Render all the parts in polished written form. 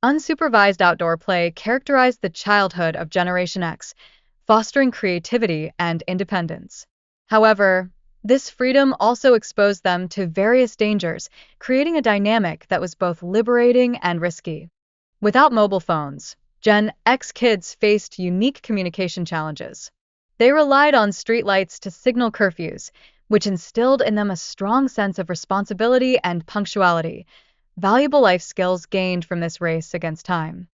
Unsupervised outdoor play characterized the childhood of Generation X, fostering creativity and independence. However, this freedom also exposed them to various dangers, creating a dynamic that was both liberating and risky. Without mobile phones, Gen X kids faced unique communication challenges. They relied on streetlights to signal curfews, which instilled in them a strong sense of responsibility and punctuality, valuable life skills gained from this race against time.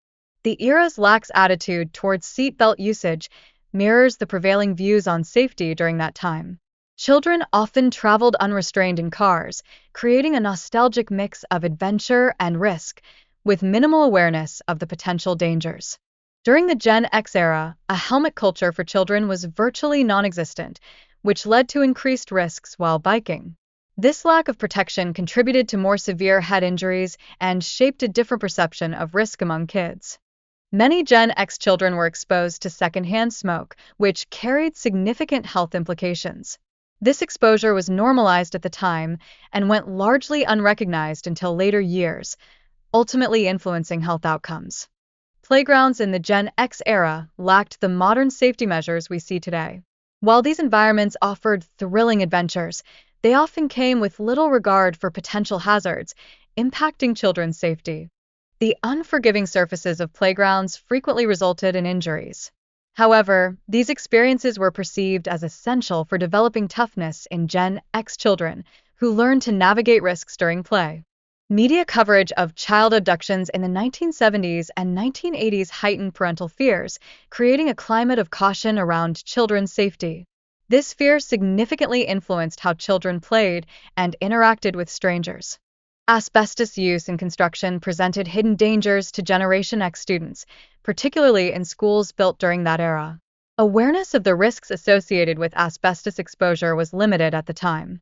The era's lax attitude towards seatbelt usage mirrors the prevailing views on safety during that time. Children often traveled unrestrained in cars, creating a nostalgic mix of adventure and risk, with minimal awareness of the potential dangers. During the Gen X era, a helmet culture for children was virtually non-existent, which led to increased risks while biking. This lack of protection contributed to more severe head injuries and shaped a different perception of risk among kids. Many Gen X children were exposed to secondhand smoke, which carried significant health implications. This exposure was normalized at the time and went largely unrecognized until later years, ultimately influencing health outcomes. Playgrounds in the Gen X era lacked the modern safety measures we see today. While these environments offered thrilling adventures, they often came with little regard for potential hazards, impacting children's safety. The unforgiving surfaces of playgrounds frequently resulted in injuries. However, these experiences were perceived as essential for developing toughness in Gen X children, who learned to navigate risks during play. Media coverage of child abductions in the 1970s and 1980s heightened parental fears, creating a climate of caution around children's safety. This fear significantly influenced how children played and interacted with strangers. Asbestos use in construction presented hidden dangers to Generation X students, particularly in schools built during that era. Awareness of the risks associated with asbestos exposure was limited at the time.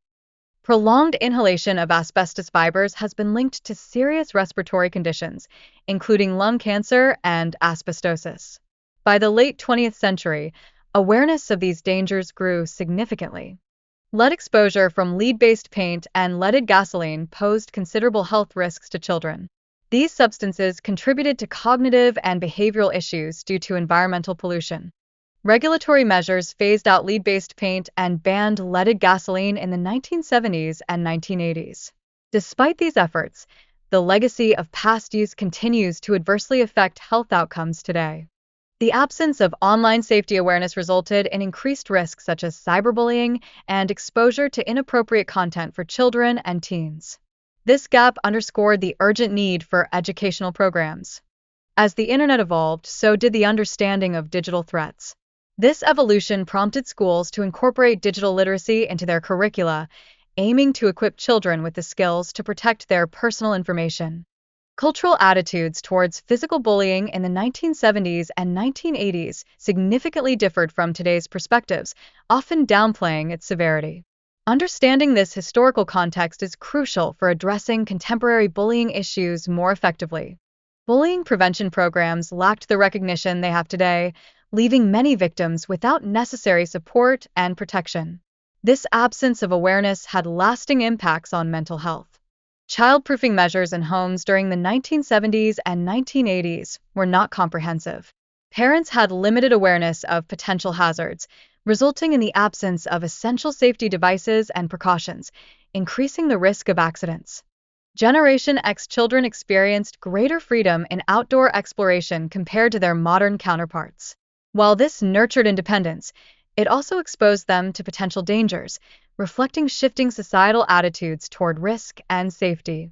Prolonged inhalation of asbestos fibers has been linked to serious respiratory conditions, including lung cancer and asbestosis. By the late 20th century, awareness of these dangers grew significantly. Lead exposure from lead-based paint and leaded gasoline posed considerable health risks to children. These substances contributed to cognitive and behavioral issues due to environmental pollution. Regulatory measures phased out lead-based paint and banned leaded gasoline in the 1970s and 1980s. Despite these efforts, the legacy of past use continues to adversely affect health outcomes today. The absence of online safety awareness resulted in increased risks such as cyberbullying and exposure to inappropriate content for children and teens. This gap underscored the urgent need for educational programs. As the internet evolved, so did the understanding of digital threats. This evolution prompted schools to incorporate digital literacy into their curricula, aiming to equip children with the skills to protect their personal information. Cultural attitudes towards physical bullying in the 1970s and 1980s significantly differed from today's perspectives, often downplaying its severity. Understanding this historical context is crucial for addressing contemporary bullying issues more effectively. Bullying prevention programs lacked the recognition they have today, leaving many victims without necessary support and protection. This absence of awareness had lasting impacts on mental health. Childproofing measures in homes during the 1970s and 1980s were not comprehensive. Parents had limited awareness of potential hazards, resulting in the absence of essential safety devices and precautions, increasing the risk of accidents. Generation X children experienced greater freedom in outdoor exploration compared to their modern counterparts. While this nurtured independence, it also exposed them to potential dangers, reflecting shifting societal attitudes toward risk and safety.